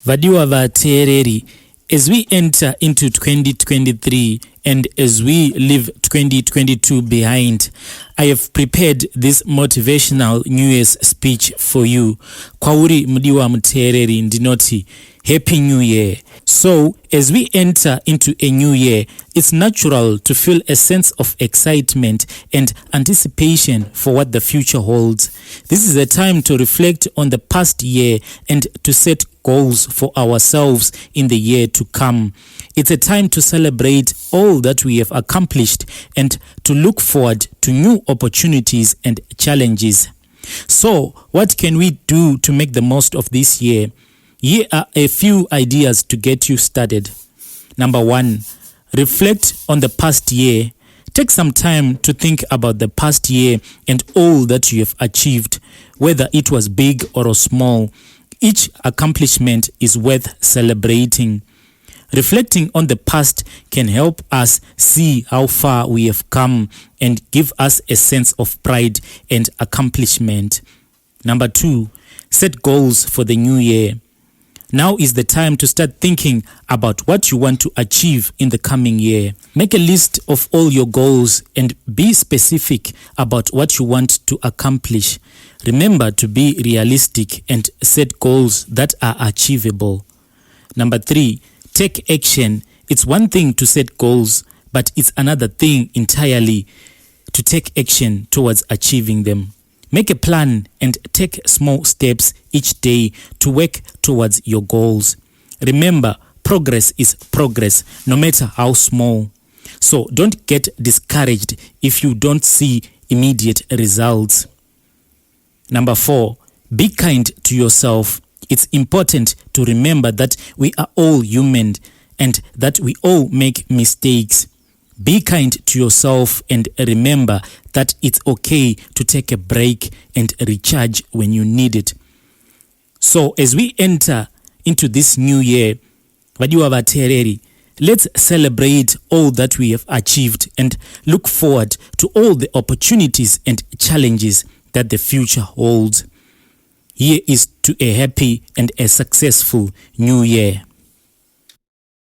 Vadiwa vateereri, as we enter into 2023 and as we leave 2022 behind, I have prepared this motivational New Year's speech for you. Kwauri mudiwa muteereri ndinoti, Happy New Year. So, as we enter into a new year, it's natural to feel a sense of excitement and anticipation for what the future holds. This is a time to reflect on the past year and to set goals for ourselves in the year to come. It's a time to celebrate all that we have accomplished and to look forward to new opportunities and challenges. So, what can we do to make the most of this year? Here are a few ideas to get you started. Number 1, reflect on the past year. Take some time to think about the past year and all that you have achieved, whether it was big or small. Each accomplishment is worth celebrating. Reflecting on the past can help us see how far we have come and give us a sense of pride and accomplishment. Number 2, set goals for the new year. Now is the time to start thinking about what you want to achieve in the coming year. Make a list of all your goals and be specific about what you want to accomplish. Remember to be realistic and set goals that are achievable. Number 3, take action. It's one thing to set goals, but it's another thing entirely to take action towards achieving them. Make a plan and take small steps each day to work towards your goals. Remember, progress is progress, no matter how small. So don't get discouraged if you don't see immediate results. Number 4, be kind to yourself. It's important to remember that we are all human and that we all make mistakes. Be kind to yourself and remember that it's okay to take a break and recharge when you need it. So as we enter into this new year, Vadiwa vateereri, let's celebrate all that we have achieved and look forward to all the opportunities and challenges that the future holds. Here is to a happy and a successful new year.